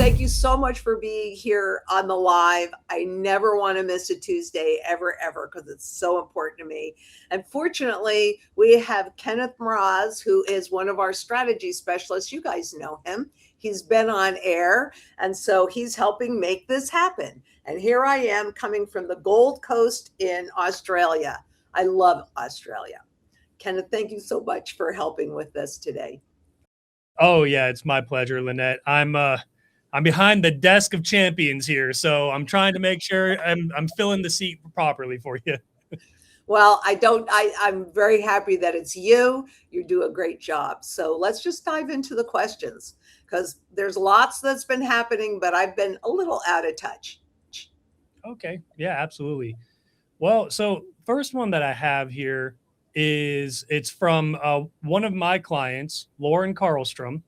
thank you so much for being here on the live. I never want to miss a Tuesday ever, because it's so important to me. And fortunately, we have Kenneth Mraz, who is one of our strategy specialists. You guys know him. He's been on air, and so he's helping make this happen. And here I am coming from the Gold Coast in Australia. I love Australia. Kenneth, thank you so much for helping with this today. Oh yeah, it's my pleasure, Lynette. I'm behind the desk of champions here, so I'm trying to make sure I'm filling the seat properly for you. Well, I'm very happy that it's you. You do a great job. So let's just dive into the questions, because there's lots that's been happening, but I've been a little out of touch. Okay, yeah, absolutely. Well, so first one that I have here it's from one of my clients, Lauren Carlstrom,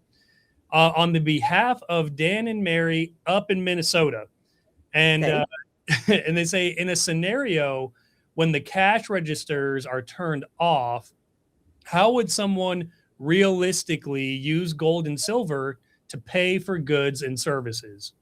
on the behalf of Dan and Mary up in Minnesota. And Okay. and they say, in a scenario when the cash registers are turned off, how would someone realistically use gold and silver to pay for goods and services?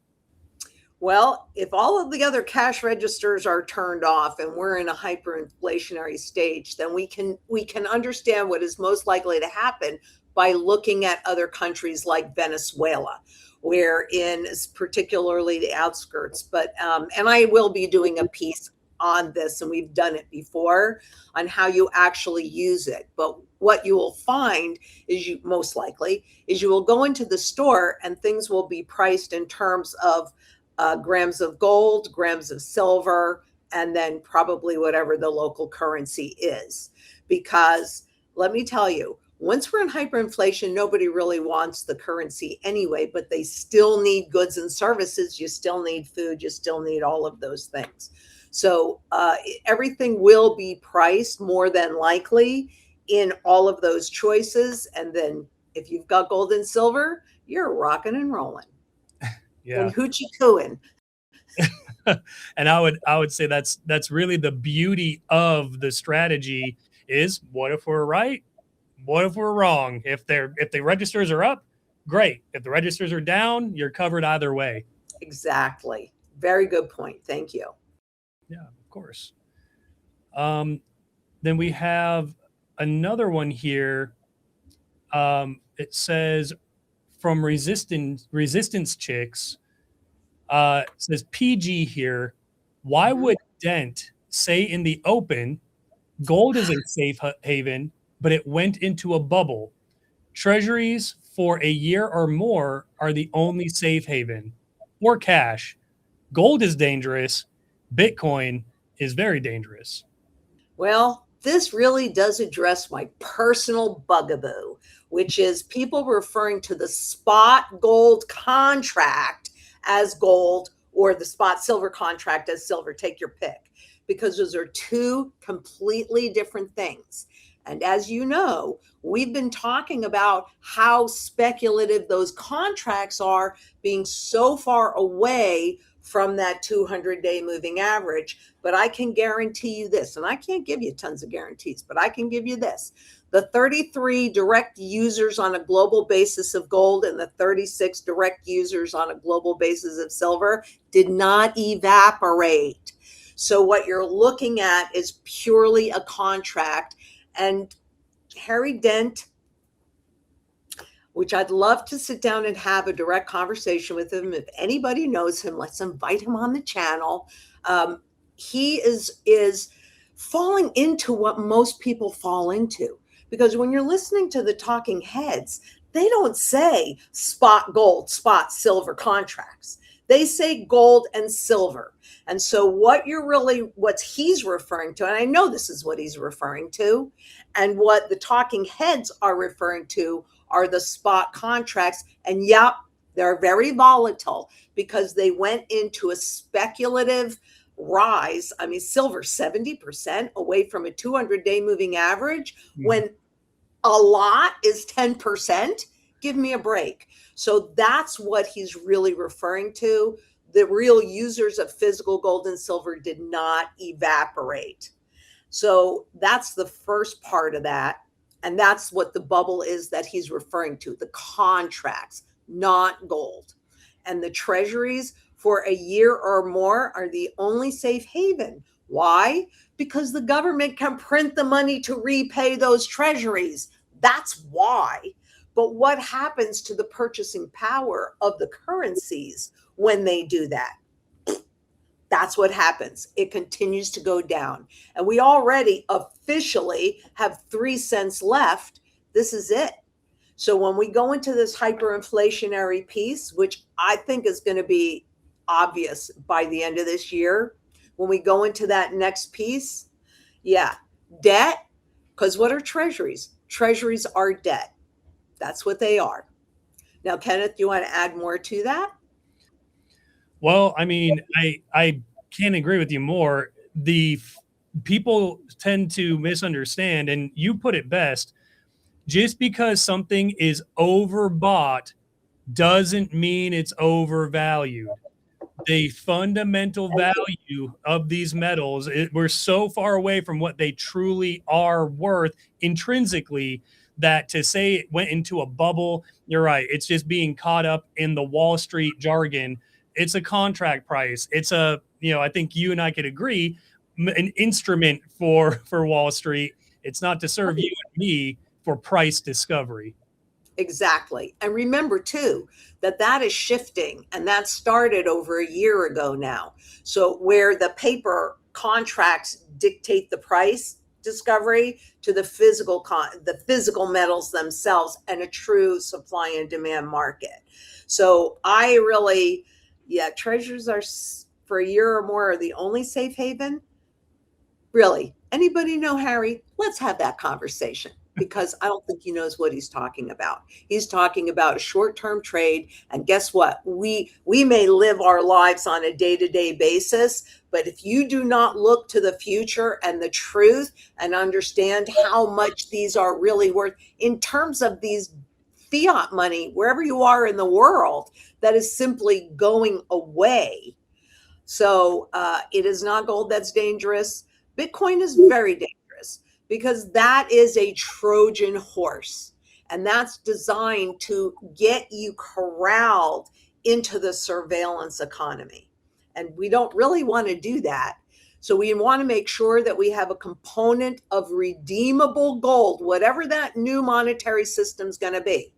Well, if all of the other cash registers are turned off and we're in a hyperinflationary stage, then we can understand what is most likely to happen by looking at other countries like Venezuela, where in particularly the outskirts. But and I will be doing a piece on this, and we've done it before, on how you actually use it. But what you will find is, you most likely is, you will go into the store and things will be priced in terms of grams of gold, grams of silver, and then probably whatever the local currency is. Because let me tell you, once we're in hyperinflation, nobody really wants the currency anyway, but they still need goods and services. You still need food. You still need all of those things. So everything will be priced more than likely in all of those choices. And then if you've got gold and silver, you're rocking and rolling. Yeah. And hoochie cooing. And I would say that's really the beauty of the strategy is, what if we're right? What if we're wrong? If the registers are up, great. If the registers are down, you're covered either way. Exactly. Very good point. Thank you. Yeah, of course. Then we have another one here. It says, from resistance chicks, it says PG here. Why would Dent say in the open, gold is a safe haven, but it went into a bubble? Treasuries for a year or more are the only safe haven. Or cash. Gold is dangerous. Bitcoin is very dangerous. Well, this really does address my personal bugaboo, which is people referring to the spot gold contract as gold, or the spot silver contract as silver. Take your pick, because those are two completely different things. And as you know, we've been talking about how speculative those contracts are, being so far away from that 200-day moving average. But I can guarantee you this, and I can't give you tons of guarantees, but I can give you this. The 33 direct users on a global basis of gold and the 36 direct users on a global basis of silver did not evaporate. So what you're looking at is purely a contract. And Harry Dent, which I'd love to sit down and have a direct conversation with him. If anybody knows him, let's invite him on the channel. He is falling into what most people fall into, because when you're listening to the talking heads, they don't say spot gold, spot silver contracts. They say gold and silver. And so what he's referring to, and I know this is what he's referring to, and what the talking heads are referring to, are the spot contracts. And yep, they're very volatile, because they went into a speculative rise. I mean, silver 70% away from a 200-day moving average, when a lot is 10%. Give me a break. So that's what he's really referring to. The real users of physical gold and silver did not evaporate. So that's the first part of that. And that's what the bubble is that he's referring to, the contracts, not gold. and the Treasuries for a year or more are the only safe haven. Why? Because the government can print the money to repay those Treasuries. That's why. But what happens to the purchasing power of the currencies when they do that? That's what happens. It continues to go down. And we already officially have 3 cents left. This is it. So when we go into this hyperinflationary piece, which I think is going to be obvious by the end of this year, when we go into that next piece, yeah, debt, because what are treasuries? Treasuries are debt. That's what they are. Now, Kenneth, do you want to add more to that? Well, I mean, I can't agree with you more. People tend to misunderstand, and you put it best. Just because something is overbought doesn't mean it's overvalued. The fundamental value of these metals, we're so far away from what they truly are worth intrinsically that to say it went into a bubble, you're right. It's just being caught up in the Wall Street jargon. It's a contract price. It's I think you and I could agree, an instrument for Wall Street. It's not to serve you and me for price discovery. Exactly. And remember too that is shifting, and that started over a year ago now. So where the paper contracts dictate the price discovery to the physical metals themselves and a true supply and demand market. So I really, yeah, treasures are for a year or more are the only safe haven. Really, anybody know Harry? Let's have that conversation, because I don't think he knows what he's talking about. He's talking about a short-term trade, and guess what? We may live our lives on a day-to-day basis, but if you do not look to the future and the truth and understand how much these are really worth in terms of these fiat money, wherever you are in the world, that is simply going away. So it is not gold that's dangerous. Bitcoin is very dangerous because that is a Trojan horse, and that's designed to get you corralled into the surveillance economy. And we don't really want to do that. So we want to make sure that we have a component of redeemable gold, whatever that new monetary system is going to be.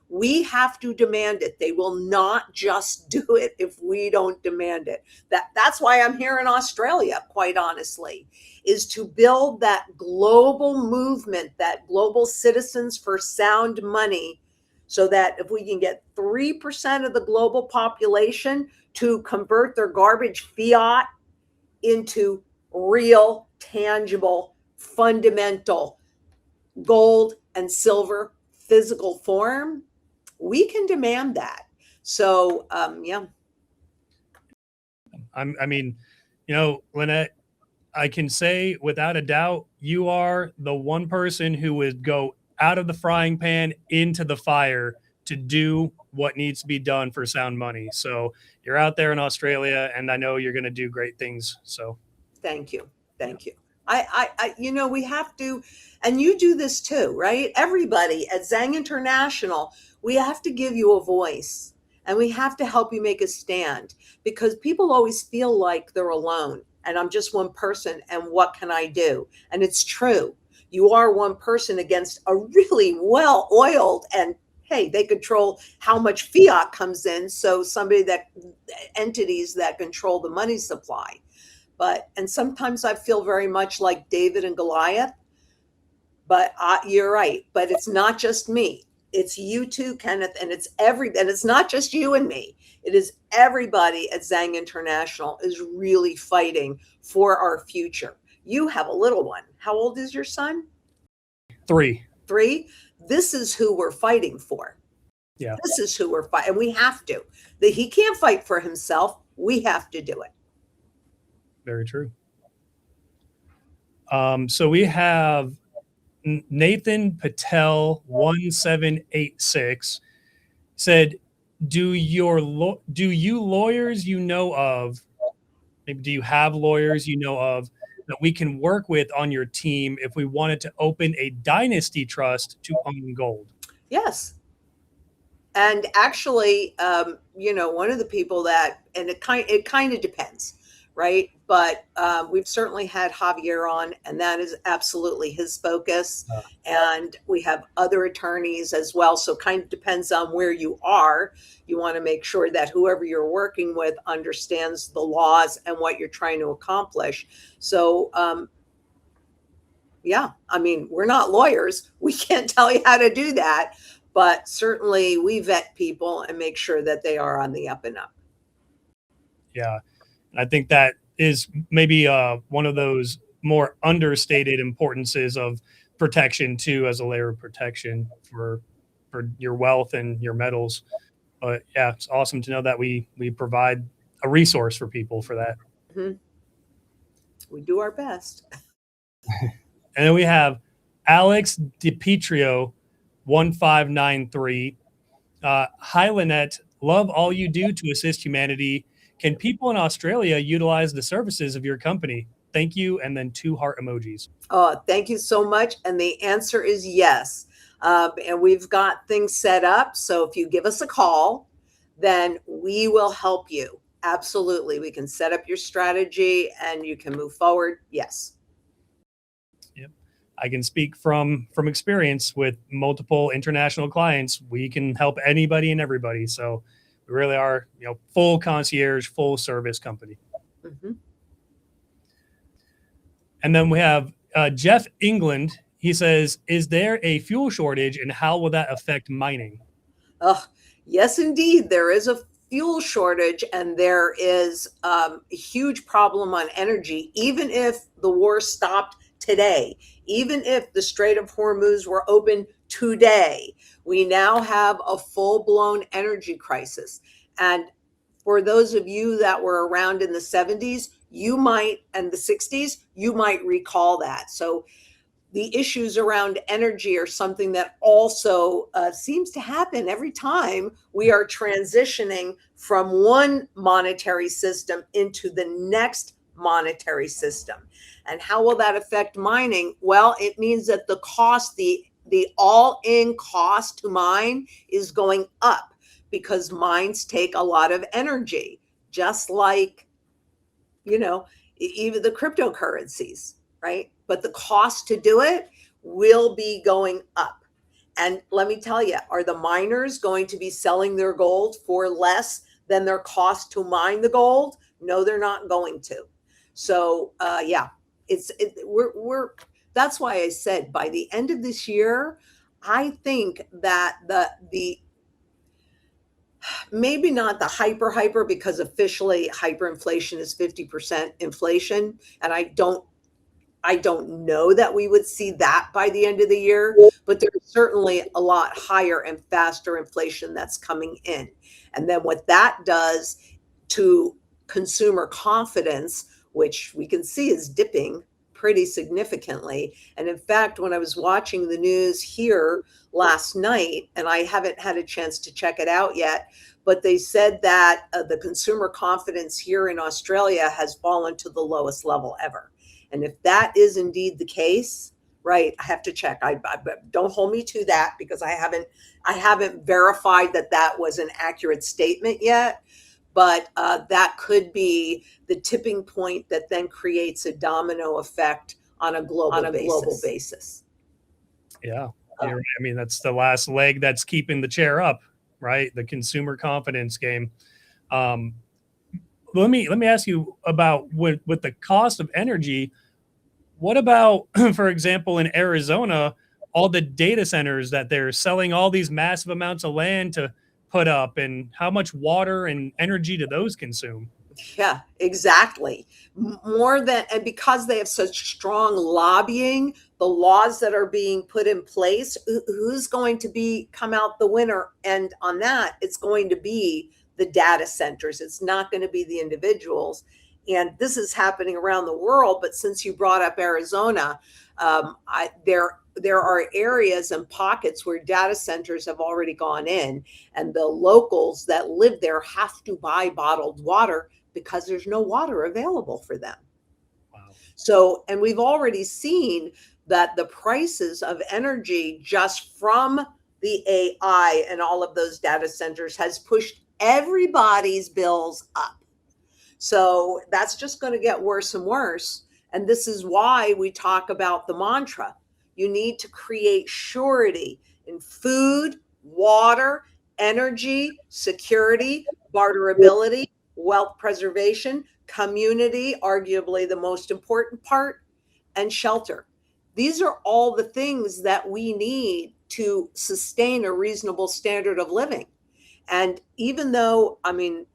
We have to demand it. They will not just do it if we don't demand it. That's why I'm here in Australia, quite honestly, is to build that global movement, that global citizens for sound money, so that if we can get 3% of the global population to convert their garbage fiat into real, tangible, fundamental gold and silver physical form, we can demand that. So, yeah. I mean, Lynette, I can say without a doubt, you are the one person who would go out of the frying pan into the fire to do what needs to be done for sound money. So you're out there in Australia, and I know you're going to do great things. So thank you. Thank you. We have to, and you do this too, right? Everybody at Zang International, we have to give you a voice, and we have to help you make a stand, because people always feel like they're alone and I'm just one person and what can I do? And it's true. You are one person against a really well oiled, and hey, they control how much fiat comes in. So entities that control the money supply. And sometimes I feel very much like David and Goliath, but you're right. But it's not just me. It's you too, Kenneth, and it's not just you and me. It is everybody at Zang International is really fighting for our future. You have a little one. How old is your son? 3. 3. This is who we're fighting for. Yeah. This is who we're fighting. And we have to. He can't fight for himself. We have to do it. Very true. So we have Nathan Patel 1786 said, do you lawyers you know of, maybe do you have lawyers you know of that we can work with on your team if we wanted to open a Dynasty trust to own gold? Yes. And actually, one of the people that, and it kind of depends, right? But we've certainly had Javier on, and that is absolutely his focus. Uh, And we have other attorneys as well. So kind of depends on where you are. You want to make sure that whoever you're working with understands the laws and what you're trying to accomplish. So yeah, I mean, we're not lawyers. We can't tell you how to do that, but certainly we vet people and make sure that they are on the up and up. yeah. I think that is maybe one of those more understated importances of protection too, as a layer of protection for your wealth and your metals. But yeah, it's awesome to know that we provide a resource for people for that. Mhm. We do our best. And then we have Alex DiPietro 1593. Hi, Lynette. Love all you do to assist humanity. Can people in Australia utilize the services of your company? Thank you. And then 2 heart emojis. Oh, thank you so much. And the answer is yes. And we've got things set up. So if you give us a call, then we will help you. Absolutely. We can set up your strategy and you can move forward. Yes. Yep. I can speak from experience with multiple international clients. We can help anybody and everybody. So we really are, full concierge, full service company. Mm-hmm. And then we have Jeff England. He says, is there a fuel shortage and how will that affect mining? Oh, yes, indeed. There is a fuel shortage and there is a huge problem on energy. Even if the war stopped today, even if the Strait of Hormuz were open today, we now have a full-blown energy crisis. And for those of you that were around in the 70s, and the 60s, you might recall that. So the issues around energy are something that also seems to happen every time we are transitioning from one monetary system into the next monetary system. And how will that affect mining? Well, it means that the cost, the all-in cost to mine is going up because mines take a lot of energy, just like, even the cryptocurrencies, right? But the cost to do it will be going up. And let me tell you, are the miners going to be selling their gold for less than their cost to mine the gold? No, they're not going to. So yeah, we're that's why I said by the end of this year, I think that the maybe not the hyper because officially hyperinflation is 50% inflation, and I don't know that we would see that by the end of the year, but there's certainly a lot higher and faster inflation that's coming in. And then what that does to consumer confidence, which we can see is dipping pretty significantly. And in fact, when I was watching the news here last night, and I haven't had a chance to check it out yet, but they said that the consumer confidence here in Australia has fallen to the lowest level ever. And if that is indeed the case, right, I have to check. I don't hold me to that because I haven't verified that that was an accurate statement yet. But that could be the tipping point that then creates a domino effect on a global basis. Yeah. You're right. I mean, that's the last leg that's keeping the chair up, right? The consumer confidence game. Let me ask you about with the cost of energy. What about, for example, in Arizona, all the data centers that they're selling all these massive amounts of land to put up, and how much water and energy do those consume? Yeah, exactly. More than, and because they have such strong lobbying, the laws that are being put in place, who's going to come out the winner? And on that, it's going to be the data centers. It's not going to be the individuals. And this is happening around the world. But since you brought up Arizona, there are areas and pockets where data centers have already gone in, and the locals that live there have to buy bottled water because there's no water available for them. Wow. So, and we've already seen that the prices of energy just from the AI and all of those data centers has pushed everybody's bills up. So that's just going to get worse and worse. And this is why we talk about the mantra. You need to create surety in food, water, energy, security, barterability, wealth preservation, community, arguably the most important part, and shelter. These are all the things that we need to sustain a reasonable standard of living. And even though, I mean,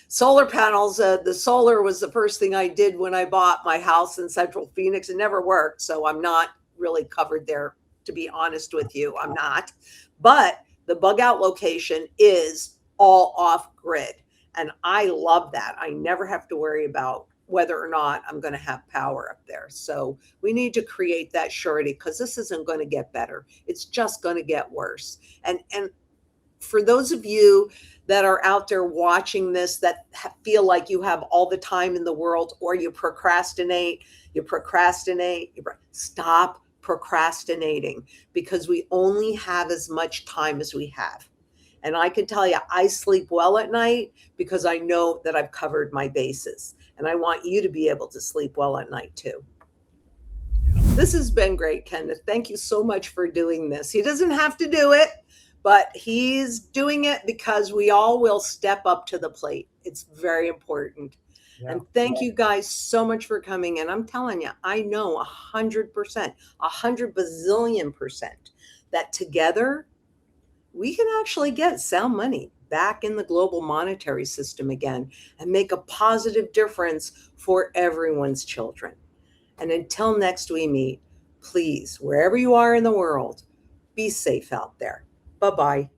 solar panels, the solar was the first thing I did when I bought my house in Central Phoenix. It never worked. So I'm not really covered there, to be honest with you. I'm not. But the bug out location is all off grid. And I love that. I never have to worry about whether or not I'm going to have power up there. So we need to create that surety, because this isn't going to get better. It's just going to get worse. And for those of you that are out there watching this that feel like you have all the time in the world, or you procrastinate, stop procrastinating, because we only have as much time as we have. And I can tell you, I sleep well at night because I know that I've covered my bases. And I want you to be able to sleep well at night too. This has been great, Kenneth. Thank you so much for doing this. He doesn't have to do it, but he's doing it because we all will step up to the plate. It's very important. Yeah. And thank you guys so much for coming in. I'm telling you, I know 100%, 100 bazillion% that together we can actually get sound money back in the global monetary system again and make a positive difference for everyone's children. And until next we meet, please, wherever you are in the world, be safe out there. Bye-bye.